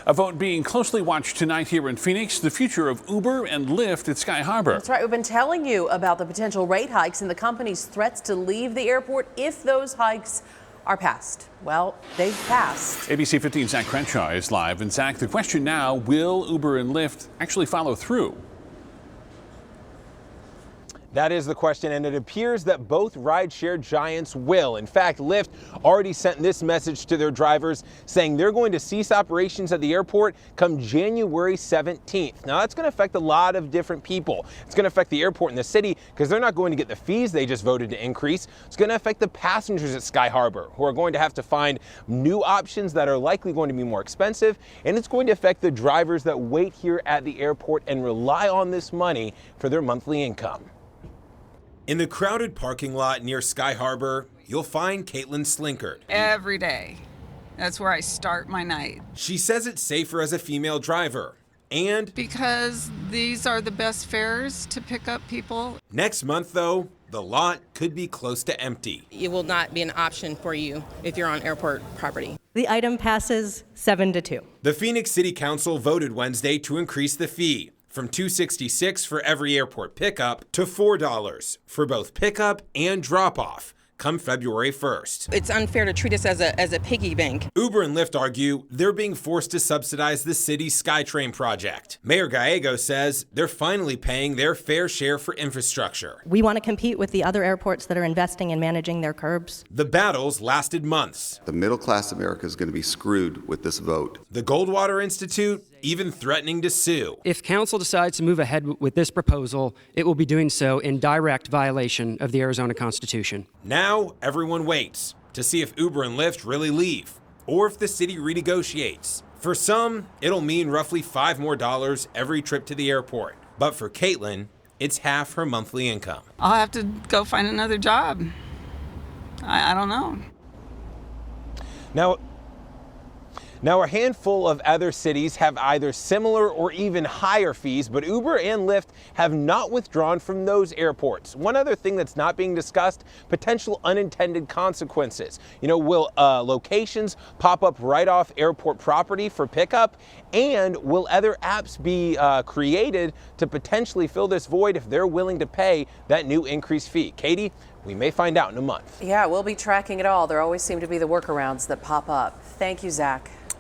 A vote being closely watched tonight here in Phoenix, the future of Uber and Lyft at Sky Harbor. That's right. We've been telling you about the potential rate hikes and the company's threats to leave the airport if those hikes are passed. Well, they've passed. ABC 15's Zach Crenshaw is live. And Zach, the question now, will Uber and Lyft actually follow through? That is the question, and it appears that both rideshare giants will. In fact, Lyft already sent this message to their drivers saying they're going to cease operations at the airport come January 17th. Now, that's going to affect a lot of different people. It's going to affect the airport and the city because they're not going to get the fees they just voted to increase. It's going to affect the passengers at Sky Harbor, who are going to have to find new options that are likely going to be more expensive, and it's going to affect the drivers that wait here at the airport and rely on this money for their monthly income. In the crowded parking lot near Sky Harbor, you'll find Caitlin Slinkard. Every day. That's where I start my night. She says it's safer as a female driver. And because these are the best fares to pick up people. Next month, though, the lot could be close to empty. It will not be an option for you if you're on airport property. The item passes 7-2. The Phoenix City Council voted Wednesday to increase the fee from $2.66 for every airport pickup to $4 for both pickup and drop-off come February 1st. It's unfair to treat us as a piggy bank. Uber and Lyft argue they're being forced to subsidize the city's SkyTrain project. Mayor Gallego says they're finally paying their fair share for infrastructure. We want to compete with the other airports that are investing in managing their curbs. The battles lasted months. The middle class America is going to be screwed with this vote. The Goldwater Institute even threatening to sue. If council decides to move ahead with this proposal, it will be doing so in direct violation of the Arizona Constitution. Now, everyone waits to see if Uber and Lyft really leave, or if the city renegotiates. For some, it'll mean roughly $5 more every trip to the airport. But for Caitlin, it's half her monthly income. I'll have to go find another job. I don't know. Now, a handful of other cities have either similar or even higher fees, but Uber and Lyft have not withdrawn from those airports. One other thing that's not being discussed, potential unintended consequences. Will locations pop up right off airport property for pickup? And will other apps be created to potentially fill this void if they're willing to pay that new increased fee? Katie, we may find out in a month. Yeah, we'll be tracking it all. There always seem to be the workarounds that pop up. Thank you, Zach.